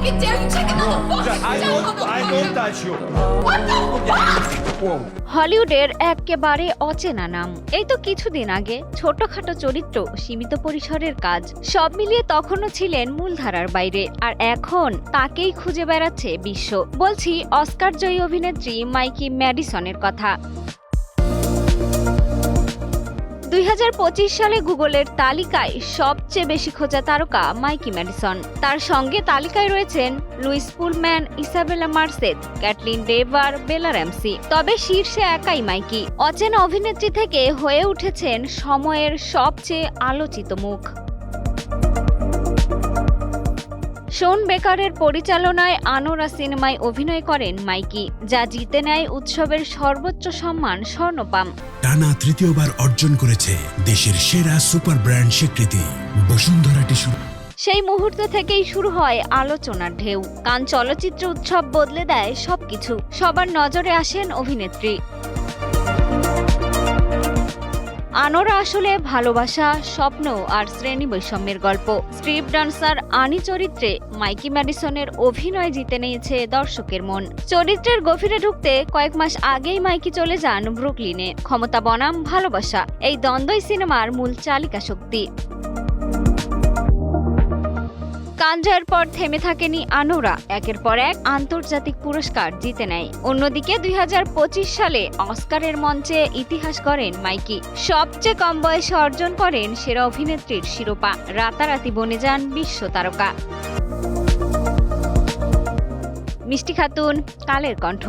You dare you check another fucking I don't touch you. What the fuck? হলিউডের একেবারে অচেনা নাম। এই তো কিছুদিন আগে ছোটখাটো চরিত্র, সীমিত পরিসরের কাজ, সব মিলিয়ে তখনও ছিলেন মূলধারার বাইরে, আর এখন তাকেই খুঁজে বেড়াচ্ছে বিশ্ব। বলছি অস্কার জয়ী অভিনেত্রী মাইকি ম্যাডিসনের কথা। 2025 সালে গুগলের তালিকায় সবচেয়ে বেশি খোঁজা তারকা মাইকি ম্যাডিসন। তার সঙ্গে তালিকায় রয়েছেন লুইস পুলম্যান, ইসাবেলা মার্সেদ, ক্যাটলিন ডেভার, বেলা র্যামসি। তবে শীর্ষে একাই মাইকি। অচেনা অভিনেত্রী থেকে হয়ে উঠেছেন সময়ের সবচেয়ে আলোচিত মুখ। শোন বেকারের পরিচালনায় আনোরা সিনেমায় অভিনয় করেন মাইকি, যা জিতে নেয় উৎসবের সর্বোচ্চ সম্মান স্বর্ণপাম। টানা তৃতীয়বার অর্জন করেছে দেশের সেরা সুপার ব্র্যান্ড স্বীকৃতি বসুন্ধরা টিস্যু। সেই মুহূর্ত থেকেই শুরু হয় আলোচনার ঢেউ। কান চলচ্চিত্র উৎসব বদলে দেয় সবকিছু। সবার নজরে আসেন অভিনেত্রী। আনোরা আসলে ভালোবাসা, স্বপ্ন আর শ্রেণী বৈষম্যের গল্প। স্ট্রিপ ডান্সার আনি চরিত্রে মাইকি ম্যাডিসনের অভিনয় জিতে নিয়েছে দর্শকের মন। চরিত্রের গভীরে ঢুকতে কয়েক মাস আগেই মাইকি চলে যান ব্রুকলিনে। ক্ষমতা বনাম ভালোবাসা, এই দ্বন্দ্বই সিনেমার মূল চালিকা শক্তি। কান জয়ের পর থেমে থাকেনি আনোরা, একের পর এক আন্তর্জাতিক পুরস্কার জিতে নেয়। অন্যদিকে 2025 সালে অস্কারের মঞ্চে ইতিহাস গড়েন মাইকি। সবচেয়ে কম বয়সে অর্জন করেন সেরা অভিনেত্রীর শিরোপা। রাতারাতি বনে যান বিশ্ব তারকা। মিষ্টি খাতুন, কালের কণ্ঠ।